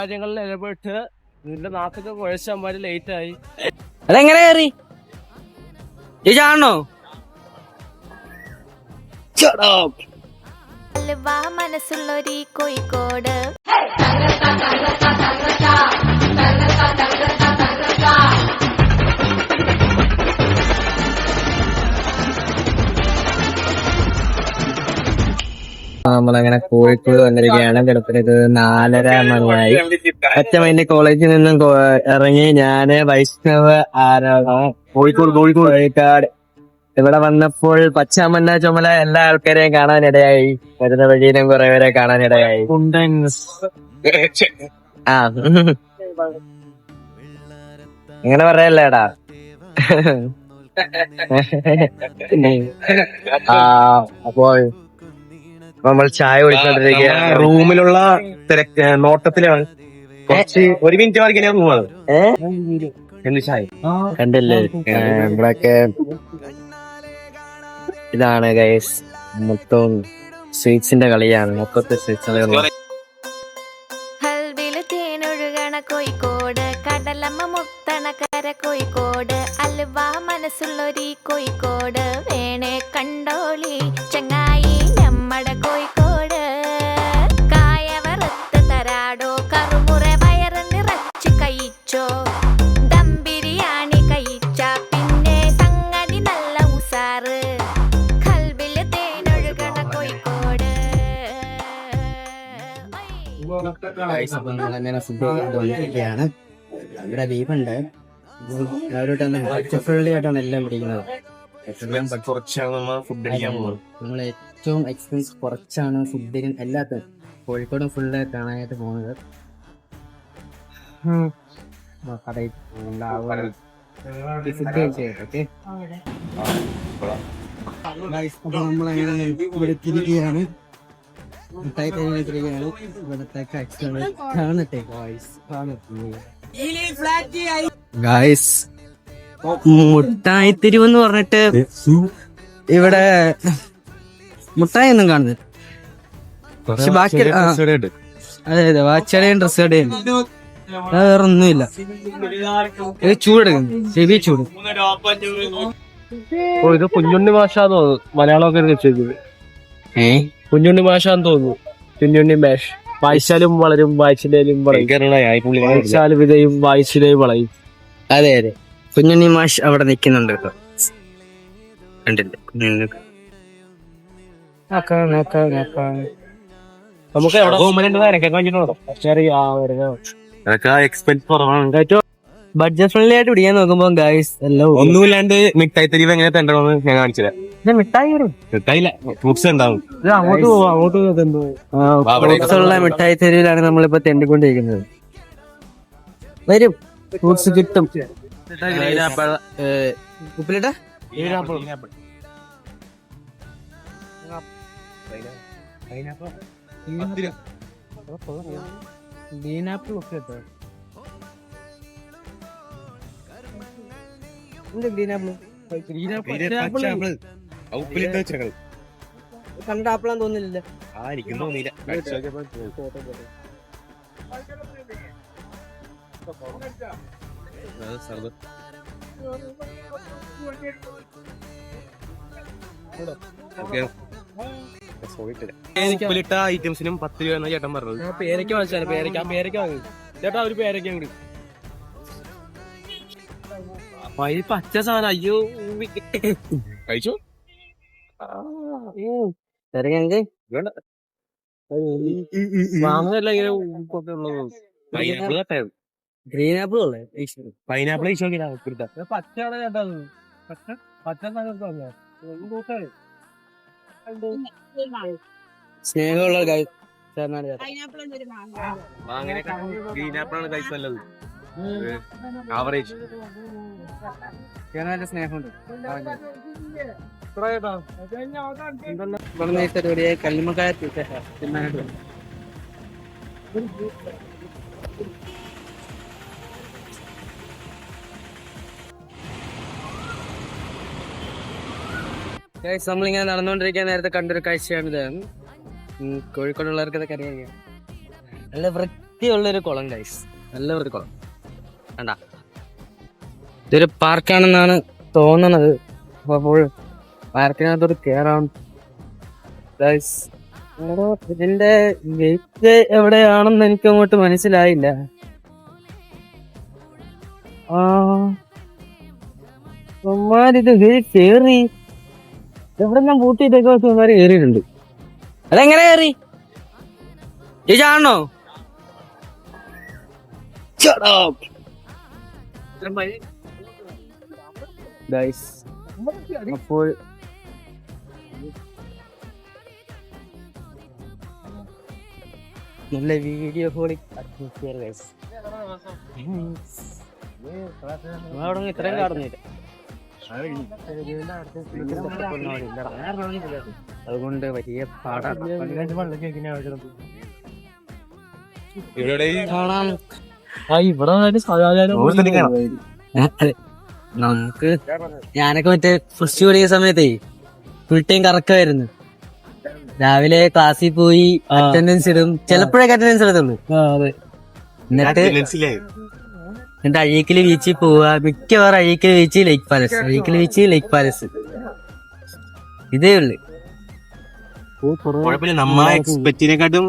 കാര്യങ്ങളിൽ ഇടപെട്ട് നിന്റെ നാക്കൊക്കെ കുഴച്ചന്മാര് ലേറ്റ് ആയി. അതെങ്ങനെ കയറി ചാണോ? മനസ്സുള്ളൊരു കോഴിക്കോട് നമ്മളങ്ങനെ കോഴിക്കോട് വന്നിരിക്കുകയാണ്. കിടപ്പിന് ഇത് 4:30 മണിയായി. അച്ചമ്മന്റെ കോളേജിൽ നിന്നും ഇറങ്ങി ഞാന് വൈഷ്ണവ് കോഴിക്കാട് ഇവിടെ വന്നപ്പോൾ പച്ചാമന്ന ചുമല എല്ലാ ആൾക്കാരെയും കാണാനിടയായി. വരുന്ന വഴിയിലും കുറെ പേരെ കാണാനിടയായി. ആ ഇങ്ങനെ പറയല്ലേടാ. അപ്പോൾ നമ്മൾ ചായ കുടിച്ചോണ്ടിരിക്കുകയാണ്. റൂമിലുള്ള നോട്ടത്തിലാണ്. കുറച്ച് 1 മിനിറ്റ് മാറി റൂമാണ്. എന്ത് ചായ കണ്ടില്ലേ? നമ്മളൊക്കെ ഇതാണ് ഗൈസ്, മൊത്തം സ്വീറ്റ്സിന്റെ കളിയാണ്. മൊത്തത്തെ സ്വീറ്റ്സ് ഹൽവില് തേനൊഴുകണ കോഴിക്കോട്, കടലമ്മ മുത്തണക്കര കോഴിക്കോട്, അലുവ മനസ്സുള്ളൊരു കോഴിക്കോട്, വേണേ കണ്ടോളി ചങ്ങായി നമ്മടെ കോഴിക്കോട്. കായ വറുത്ത് തരാടോ, കറുമുറ വയറ് നിറച്ച് കഴിച്ചോ, ദം ബിരിയാണി കഴിച്ച പിന്നെ സംഗതി നല്ല ഉസാറ്. ഹൽവില് തേനൊഴുകണ കോഴിക്കോട്. ഫുഡ് ഇവിടെ ബീഫുണ്ട്. ആയിട്ടാണ് എല്ലാം പിടിക്കുന്നത്. ഫുഡ് അടിക്കാൻ പോകുന്നത്. നമ്മൾ ഏറ്റവും എക്സ്പെൻസ് കുറച്ചാണ് ഫുഡിനും എല്ലാത്തിനും. കോഴിക്കോടും ഫുള്ള് കാണാനായിട്ട് പോകുന്നത്. കടയിൽ ഫുഡ് കഴിച്ചോക്കെ. അപ്പൊ നമ്മളങ്ങനെ ഇവിടെ തിരികെയാണ്. മിഠായി തിരികെയാണ്. ഇവിടത്തെ കാഴ്ചകൾ കാണട്ടെ ഗായ്സ്. മുട്ടായി തെരുവെന്ന് പറഞ്ഞിട്ട് ഇവിടെ മുട്ടായി ഒന്നും കാണുന്നില്ല. പക്ഷെ ബാക്കി അതെ അതെ വാച്ചടയും ഡ്രസ് കടയും വേറെ ഒന്നുമില്ല. ചൂടെടുക്കുന്നു, ചെവി ചൂട്. ഇത് കുഞ്ഞുണ്ണി മാഷാന്ന് തോന്നുന്നു. മലയാളമൊക്കെ വെച്ചേക്കുന്നത് കുഞ്ഞുണ്ണി മാഷാന്ന് തോന്നുന്നു. കുഞ്ഞുണ്ണി മാഷ്. വായിച്ചാലും വളരും, വായിച്ചില്ലേലും വളയും. വായിച്ചാലും വിതയും, വായിച്ചിലേയും വളയും. അതെ അതെ, കുഞ്ഞുണ്ണി മാഷ് അവിടെ നിൽക്കുന്നുണ്ട് കേട്ടോ. കണ്ടില്ലേ? നമുക്ക് ബഡ്ജറ്റ് ഫ്രണ്ട്ലി ആയിട്ട് പിടിക്കാൻ നോക്കുമ്പോ ഗൈസ് എല്ലാം ഒന്നുമില്ലാണ്ട് മിഠായി തെരുവ് എങ്ങനെ തരണമെന്ന് ഞാൻ കാണിച്ചില്ല. മിഠായില്ല, ഫ്രൂട്ട്സ് ഉണ്ടാവും. അങ്ങോട്ട് പോവാം, അങ്ങോട്ട് ഫ്രൂട്ട്സുള്ള മിഠായി തെരുവിലാണ് നമ്മളിപ്പോ തെണ്ടിക്കൊണ്ടിരിക്കുന്നത്. വരും, ഫ്രൂട്ട്സ് കിട്ടും. ഉപ്പിലിട്ട ഗ്രീനാപ്പിൾ ഉപ്പിലിട്ടോ? കണ്ട ആപ്പിളാന്ന് തോന്നില്ല. ഉപ്പിലിട്ട ഐറ്റംസിനും 10 രൂപ ചേട്ടൻ പറഞ്ഞത്. പേരയ്ക്ക വാങ്ങിച്ചാൽ പേരയ്ക്ക വാങ്ങി ചേട്ടാ. ഒരു പേരയ്ക്ക കൂടി പച്ച സാധനം. അയ്യോ, കഴിച്ചു. വാങ്ങുന്നല്ല ഇങ്ങനെ ഉപ്പൊക്കെ ഉള്ളത്. ഗ്രീനാപ്പിൾ ഉള്ളേ, പൈനാപ്പിൾ പച്ചയാണ് ചേട്ടാ. പച്ച സ്നേഹമുള്ള ഗ്രീനാപ്പിളാണ് കഴിച്ച് നല്ലത്. ആവറേജ് സ്നേഹമുണ്ട്. കല്ലുമക്കായ തിന്നാനായിട്ട് നമ്മളിങ്ങനെ നടന്നുകൊണ്ടിരിക്കാൻ നേരത്തെ കണ്ടൊരു കാഴ്ചയാണിത്. കോഴിക്കോടുള്ളവർക്ക് ഇതൊക്കെ അറിയാം. നല്ല വൃത്തിയുള്ളൊരു കുളം ഗൈസ്, നല്ലൊരു കുളം. കണ്ട, ഇതൊരു പാർക്കാണെന്നാണ് തോന്നുന്നത്. അപ്പോൾ പാർക്കിനകത്തോട്ട് കേറാം ഗൈസ്. ഇതിന്റെ ഗേറ്റ് എവിടെയാണെന്ന് എനിക്ക് അങ്ങോട്ട് മനസ്സിലായില്ല. ഇത് കേറി എവിടെ ഞാൻ പൂട്ടിയിട്ടൊക്കെ കേറിയിട്ടുണ്ട്. അതെങ്ങനെ കേറി ചേച്ചാണോ? അപ്പോൾ നല്ല വീഡിയോ ഹോളിക് അറ്റ്മോസ്ഫിയർ ഗൈസ്. അവിടെ ഇത്രയും കാണുന്നില്ല, അതുകൊണ്ട് വലിയ പാടാണ്. നമുക്ക് ഞാനൊക്കെ മറ്റേ ഫസ്റ്റ് പഠിക്കുന്ന സമയത്തേ ഫുൾ ടൈം കറക്കമായിരുന്നു. രാവിലെ ക്ലാസ്സിൽ പോയി അറ്റൻഡൻസ് ഇടും, ചിലപ്പോഴൊക്കെ അറ്റൻഡൻസ് എടുത്തുള്ളൂ. എന്നിട്ട് അഴീക്കല് ബീച്ചിൽ പോവുക. മിക്കവാറും Azhikkal beach, lake palace, Azhikkal beach, lake palace, ഇതേ ഉള്ളു. നമ്മളെ എക്സ്പെക്റ്റിനെക്കാട്ടും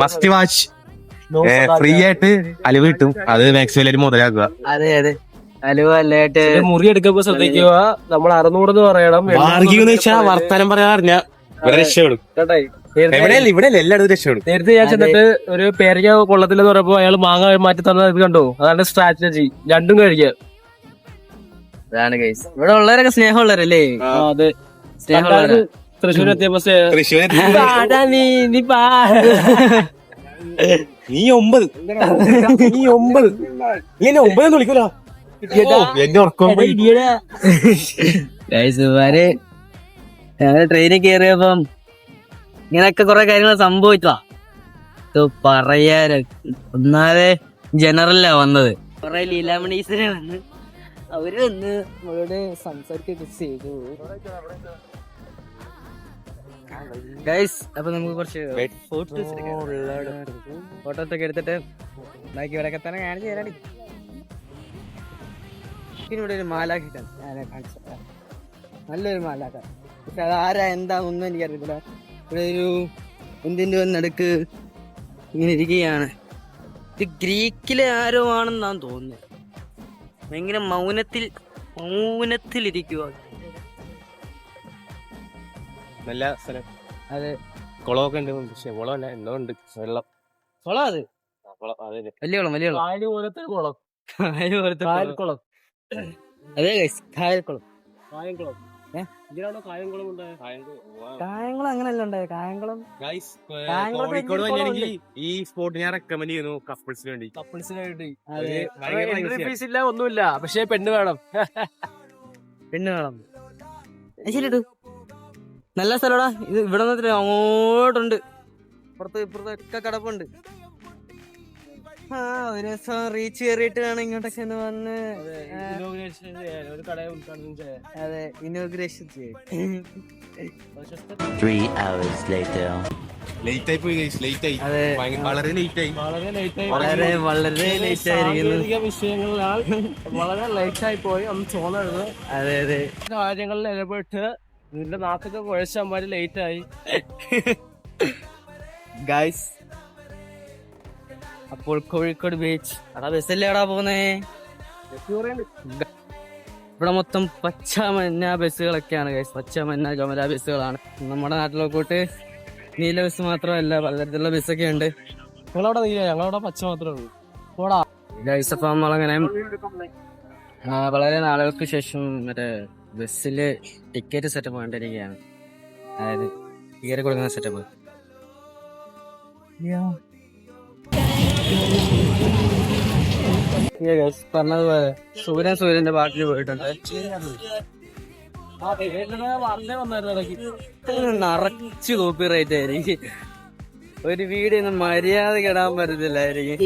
മസ്റ്റ് വാച്ച്. ഫ്രീ ആയിട്ട് അലുവ കിട്ടും, അത് മാക്സിമം മുതലാക്കുക. അതെ അതെ, അലുവ അല്ലായിട്ട് മുറി എടുക്കുമ്പോ ശ്രദ്ധിക്കുക. നമ്മൾ 600 പറയണം. വർത്താനം പറയാൻ അറിഞ്ഞ രക്ഷപ്പെടും. ഇവിടെ എല്ലായിടത്തും രക്ഷപ്പെടും. നേരത്തെ ഞാൻ ചെന്നിട്ട് ഒരു പേരയ്ക്ക കൊള്ളത്തില്ലെന്ന് പറയുമ്പോ അയാൾ മാങ്ങ മാറ്റി തന്നത് ഇത് കണ്ടോ, അതാണ് സ്ട്രാറ്റജി. രണ്ടും കഴിക്കുക. അതാണ് ഗൈസ്, ഇവിടെ ഉള്ളവരൊക്കെ സ്നേഹമുള്ളവരല്ലേ? അതെ, സ്നേഹമുള്ളവര്. തൃശ്ശൂർ എത്തിയപ്പോ നീ 9 വിളിക്കൂല എന്റെ ഉറക്കം. ഞങ്ങള് ട്രെയിനിൽ കയറിയപ്പം ഇങ്ങനെയൊക്കെ കുറെ കാര്യങ്ങൾ സംഭവിച്ചതാ. ഇത് പറയാന് ഒന്നാതെ ജനറലാ വന്നത്, കുറെ ലീലാമണീസിനെ വന്ന് അവര് വന്ന് അവരോട് സംസാരിക്കൊക്കെ ചെയ്തു ഗൈസ്. അപ്പൊ നമുക്ക് കുറച്ച് ഫോട്ടോസൊക്കെ എടുത്തിട്ട് ബാക്കി ഇവിടെയൊക്കെ തന്നെ കാണിച്ചു തരാടി. ഇവിടെ ഒരു മാലാഖിട്ടാൻ ഞാൻ കാണിച്ചു, നല്ലൊരു മാലാഖ. പക്ഷെ അതാരാ എന്താ ഒന്നും എനിക്കറിയത്തില്ല. ഇവിടെ ഒരു എന്തിന്റെ നടുക്ക് ഇങ്ങനെ ഇരിക്കുകയാണ്. ഇത് ഗ്രീക്കിലെ ആരോ ആണെന്നാണ് തോന്നുന്നത്. ഭയങ്കര മൗനത്തിലിരിക്കുക. നല്ല സ്ഥലം. അതെ, കുളമൊക്കെ ഉണ്ട്. പക്ഷെ കുളമല്ല, എന്തോ ഉണ്ട് വെള്ളം. കുളം അത് വലിയ കുളം, വലിയ കുളം. അതെ ഗൈസ്, കായൽക്കുളം. കായംകുളം അങ്ങനെയല്ല ഉണ്ടായത്. കായംകുളം കോഴിക്കോട് വന്നില്ലെങ്കിൽ ഈ സ്പോട്ട് ഞാൻ റെക്കമെൻഡ് ചെയ്യുന്നു കപ്പിൾസിന് വേണ്ടി. എൻട്രി ഫീസ് ഇല്ല, ഒന്നുമില്ല. പക്ഷെ പെണ്ണ് വേണം. ശരിട്ടു, നല്ല സ്ഥലടാ ഇത്. ഇവിടെ നിന്ന് അങ്ങോട്ടുണ്ട്, പുറത്ത് ഇപ്പുറത്തൊക്കെ കിടപ്പുണ്ട്. ഒരു ദിവസം റീച്ച് കയറിയിട്ട് വേണം ഇങ്ങോട്ടൊക്കെ ഒന്ന് വന്ന് അതെ ഇനോഗ്രേഷൻ ചെയ്യാം. 3 hours later. ലേറ്റ് ആയി പോയി, വളരെ ലേറ്റ് ആയി. വളരെ ലേറ്റ് ആയിരിക്കുന്നു. വിഷയങ്ങളിലാണ് വളരെ ലേറ്റ് ആയി പോയി. ഒന്ന് തോന്നരുത്. അതെ അതെ, കാര്യങ്ങളിൽ ഇടപെട്ട് നിന്റെ നാക്കൊക്കെ കുഴച്ചമാര് ലേറ്റ് ആയി ഗൈസ്. അപ്പോൾ കോഴിക്കോട് ബീച്ച് അടാ ബസ്സല്ലേ എടാ പോന്നേ. ഇവിടെ മൊത്തം പച്ച മഞ്ഞ ബസ്സുകളൊക്കെയാണ് ഗൈസ്, പച്ച മഞ്ഞ ചുമല ബസ്സുകളാണ്. നമ്മുടെ നാട്ടിലൊക്കെ നീല ബസ് മാത്രമല്ല, പലതരത്തിലുള്ള ബസ്സൊക്കെ ഉണ്ട്. നിങ്ങളവിടെ നീല, ഞങ്ങളവിടെ പച്ച മാത്രമേ ഉള്ളൂ. പോടാ ഗൈസ്. അപ്പം നമ്മളങ്ങനെ വളരെ നാളുകൾക്ക് ശേഷം മറ്റേ ബസ്സില് ടിക്കറ്റ് സെറ്റപ്പ് കണ്ടിരിക്കുകയാണ്. അതായത് ടിക്കറ്റ് കൊടുക്കുന്ന സെറ്റപ്പ്. പറഞ്ഞതുപോലെ സൂര്യന്റെ പാട്ടിൽ പോയിട്ടുണ്ട്. നിറച്ച് കോപ്പി റൈറ്റ് ആയിരിക്കും. ഒരു വീഡിയോ ഒന്നും മര്യാദക്ക് ഇടാൻ പറ്റത്തില്ലായിരിക്കും.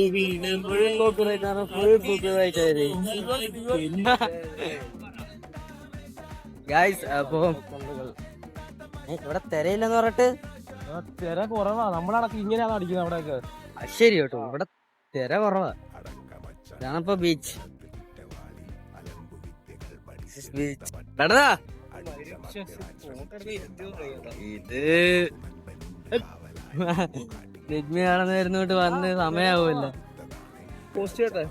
കോപ്പി റൈറ്റ് ആണ്, ഫുൾ കോപ്പി റൈറ്റ് ആയിരിക്കും ഗൈസ്. അപ്പൊ ഇവിടെ തിരയില്ലെന്ന് പറഞ്ഞിട്ട് തിര കുറവാ, നമ്മളടക്കം ഇങ്ങനെയാണ് അടിക്കുന്നത് അവിടെയൊക്കെ. ശരി കേട്ടോ, ഇവിടെ തിര കുറവാ. ഇതാണിപ്പോ ബീച്ച്. ഇത് രജ്മിയാണെന്ന് വരുന്നോട്ട് വന്ന് സമയാവൂല്ല. പോസ്റ്റ് ചെയ്യട്ടെ?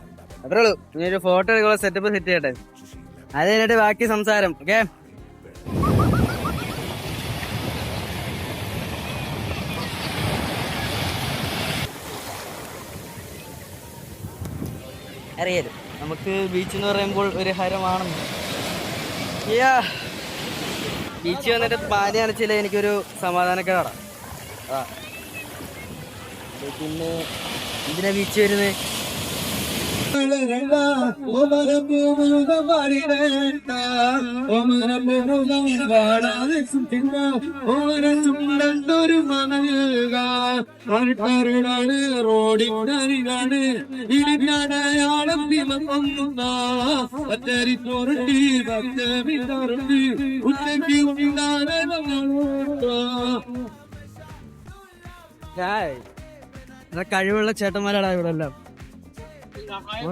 അത്രേ ഉള്ളൂ. ഇനി ഒരു ഫോട്ടോ എടുക്കുള്ള സെറ്റപ്പ് സെറ്റ് ചെയ്യട്ടെ, അത് കഴിഞ്ഞിട്ട് ബാക്കി സംസാരം. ഓക്കെ, അറിയാലോ നമുക്ക് ബീച്ച് എന്ന് പറയുമ്പോൾ ഒരു ഹരമാണെന്ന്. ബീച്ച് വന്നിട്ട് പാനി അണച്ചില്ല എനിക്കൊരു സമാധാനക്കേടാ. പിന്നെ എന്തിനാ ബീച്ച് വരുന്നത്? കഴിവുള്ള ചേട്ടന്മാരാടാ ഇവിടെ എല്ലാം.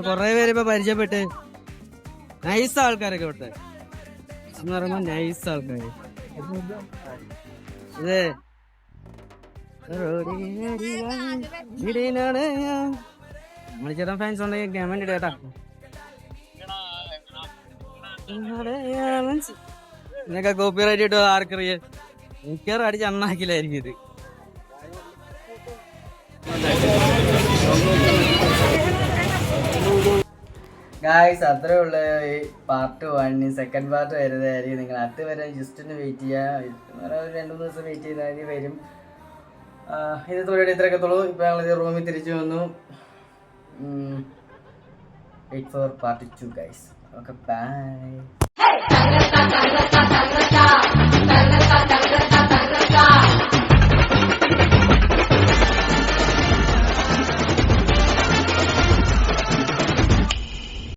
കൊറേ പേര് ഇപ്പൊ പരിചയപ്പെട്ട് നൈസ് ആൾക്കാരൊക്കെ ഇവിടുത്തെ എന്ന് പറയുമ്പോ നൈസ് ആൾക്കാര്. ഇത് മണിച്ചേട്ടൻ ഫാൻസ് ഉണ്ടെങ്കിൽ കമന്റ് ഇടേട്ടാ. നിനക്ക് കോപ്പിറൈറ്റ് കിട്ടുമോ ആർക്കറിയാം? മിക്കവാറും അടിച്ച് അണ്ണാക്കില്ലായിരിക്കും ഇത്. ഗായ്സ്, അത്രേ ഉള്ളു ഈ പാർട്ട് 1. സെക്കൻഡ് പാർട്ട് വരുന്നതായിരിക്കും. നിങ്ങൾ അതുവരെ ജസ്റ്റ് ഒന്ന് വെയിറ്റ് ചെയ്യുക. 2-3 ദിവസം വെയിറ്റ് ചെയ്താൽ വരും. ഇന്നത്തെ പരിപാടി ഇത്രയൊക്കെ ഉള്ളൂ. ഇപ്പം ഞങ്ങൾ റൂമിൽ തിരിച്ചു വന്നു. Wait for part 2 guys. Okay, by.